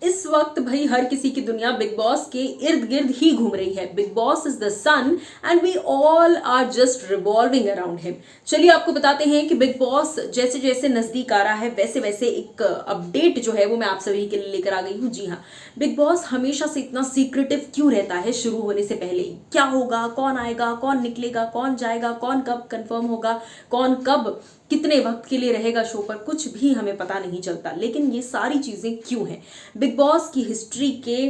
इस वक्त भाई हर किसी की दुनिया बिग बॉस के इर्द गिर्द ही घूम रही है। Bigg Boss is the sun and we all are just revolving around him. चलिए आपको बताते हैं कि बिग बॉस जैसे जैसे नजदीक आ रहा है वैसे वैसे एक अपडेट जो है वो मैं आप सभी के लिए लेकर आ गई हूँ। जी हाँ, बिग बॉस हमेशा से इतना सीक्रेटिव क्यों रहता है? शुरू होने से पहले क्या होगा, कौन आएगा, कौन निकलेगा, कौन जाएगा, कौन कब कंफर्म होगा, कौन कब कितने वक्त के लिए रहेगा शो पर, कुछ भी हमें पता नहीं चलता। लेकिन ये सारी चीजें क्यों हैं? बिग बॉस की हिस्ट्री के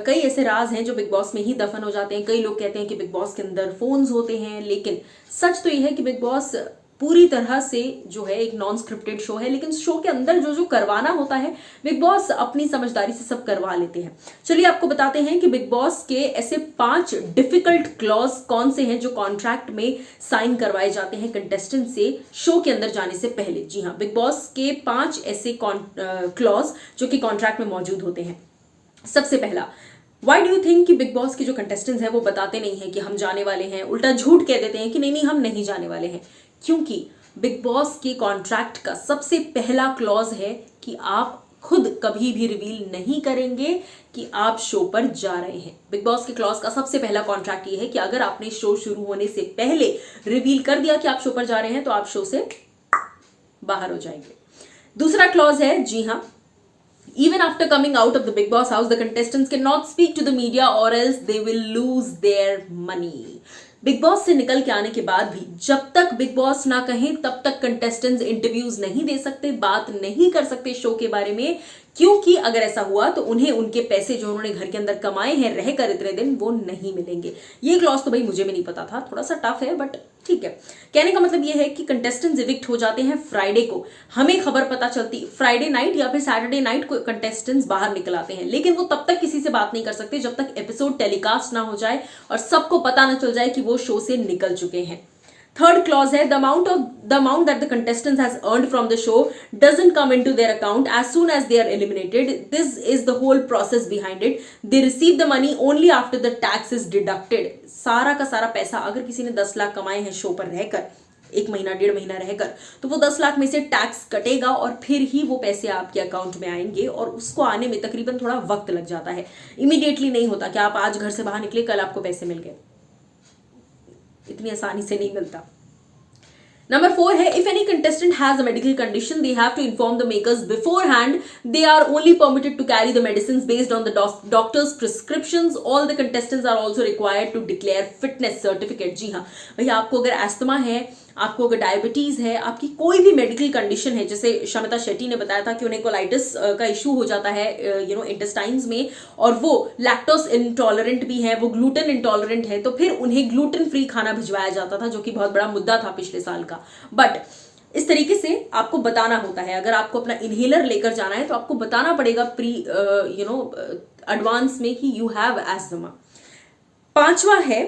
कई ऐसे राज हैं जो बिग बॉस में ही दफन हो जाते हैं। कई लोग कहते हैं कि बिग बॉस के अंदर फोन्स होते हैं, लेकिन सच तो यह है कि बिग बॉस पूरी तरह से जो है एक नॉन स्क्रिप्टेड शो है। लेकिन शो के अंदर जो जो करवाना होता है बिग बॉस अपनी समझदारी से सब करवा लेते हैं। चलिए आपको बताते हैं कि बिग बॉस के ऐसे 5 डिफिकल्ट क्लॉज कौन से हैं जो कॉन्ट्रैक्ट में साइन करवाए जाते हैं कंटेस्टेंट से शो के अंदर जाने से पहले। जी हाँ, बिग बॉस के 5 ऐसे क्लॉज जो कि कॉन्ट्रैक्ट में मौजूद होते हैं। सबसे पहला, वाई डू यू थिंक कि बिग बॉस के जो कंटेस्टेंट्स हैं वो बताते नहीं है कि हम जाने वाले हैं, उल्टा झूठ कह देते हैं कि नहीं नहीं हम नहीं जाने वाले हैं? क्योंकि बिग बॉस के कॉन्ट्रैक्ट का सबसे पहला क्लॉज है कि आप खुद कभी भी रिवील नहीं करेंगे कि आप शो पर जा रहे हैं। बिग बॉस के क्लॉज का सबसे पहला कॉन्ट्रैक्ट ये है कि अगर आपने शो शुरू होने से पहले रिवील कर दिया कि आप शो पर जा रहे हैं तो आप शो से बाहर हो जाएंगे। दूसरा क्लॉज है, जी हाँ, even after coming out of the Big Boss house, the contestants cannot speak to the media or else they will lose their money. Big boss से निकल के आने के बाद भी जब तक बिग बॉस ना कहें तब तक कंटेस्टेंट्स इंटरव्यूज नहीं दे सकते, बात नहीं कर सकते शो के बारे में, क्योंकि अगर ऐसा हुआ तो उन्हें उनके पैसे जो उन्होंने घर के अंदर कमाए हैं रहकर इतने दिन वो नहीं मिलेंगे। ये क्लॉज तो भाई मुझे भी नहीं पता था, थोड़ा सा टफ है बट ठीक है। कहने का मतलब ये है कि कंटेस्टेंट्स इविक्ट हो जाते हैं फ्राइडे को। हमें खबर पता चलती फ्राइडे नाइट या फिर सैटरडे नाइट को कंटेस्टेंट्स बाहर निकल आते हैं, लेकिन वो तब तक किसी से बात नहीं कर सकते जब तक एपिसोड टेलीकास्ट ना हो जाए और सबको पता ना चल जाए कि वो शो से निकल चुके हैं। थर्ड क्लॉज है, the amount that the contestants has earned from the show doesn't come into their account as soon as they are eliminated. This is the whole process behind it. They receive the money only after the tax is deducted. सारा का सारा पैसा, अगर किसी ने 10 लाख कमाए हैं show पर रहकर, 1 महीना 1.5 महीना रहकर, तो वो 10 लाख में से टैक्स कटेगा और फिर ही वो पैसे आपके अकाउंट में आएंगे। और उसको आने में तकरीबन थोड़ा वक्त लग जाता है, इमीडिएटली नहीं होता कि आप आज घर से बाहर निकले कल आपको पैसे मिल गए, इतनी आसानी से नहीं मिलता। Number 4 है, if any contestant has a medical condition, they have to inform the makers beforehand. They are only permitted to carry the medicines based on the doctor's prescriptions. All the contestants are also required to declare fitness certificate. जी हाँ भैया, आपको अगर asthma है, आपको अगर diabetes है, आपकी कोई भी मेडिकल कंडीशन है, जैसे शमिता शेट्टी ने बताया था कि उन्हें कोलाइटिस का इशू हो जाता है इंटेस्टाइन्स में, और वो लैक्टोस इंटॉलरेंट भी है, वो ग्लूटेन इंटॉलरेंट है, तो फिर उन्हें ग्लूटेन फ्री खाना भिजवाया जाता था, जो कि बहुत बड़ा मुद्दा था पिछले साल का। बट इस तरीके से आपको बताना होता है, अगर आपको अपना इनहेलर लेकर जाना है तो आपको बताना पड़ेगा प्री एडवांस में कि यू हैव एस्थमा। 5वां है,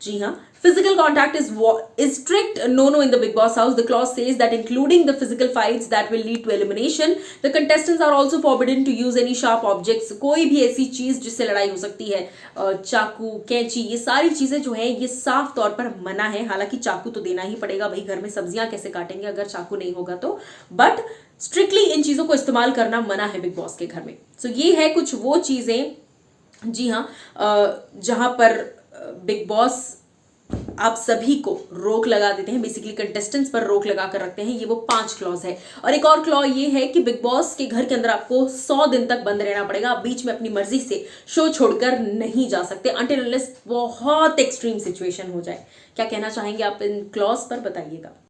जी हाँ, physical contact is strict no in the Big Boss house. The clause says that including the physical fights that will lead to elimination, the contestants are also forbidden to use any sharp objects. कोई भी ऐसी चीज जिससे लड़ाई हो सकती है, चाकू, कैंची, ये सारी चीजें जो है ये साफ तौर पर मना है। हालांकि चाकू तो देना ही पड़ेगा भाई, घर में सब्जियां कैसे काटेंगे अगर चाकू नहीं होगा तो, बट स्ट्रिक्टली इन चीजों को इस्तेमाल करना मना है बिग बॉस के घर में। सो ये है कुछ वो चीजें, जी हाँ, जहां पर बिग बॉस आप सभी को रोक लगा देते हैं, बेसिकली कंटेस्टेंट्स पर रोक लगा कर रखते हैं। ये वो 5 क्लॉज है। और एक और क्लॉ ये है कि बिग बॉस के घर के अंदर आपको 100 दिन तक बंद रहना पड़ेगा, आप बीच में अपनी मर्जी से शो छोड़कर नहीं जा सकते अनटिल अनलेस बहुत एक्सट्रीम सिचुएशन हो जाए। क्या कहना चाहेंगे आप इन क्लॉज पर, बताइएगा।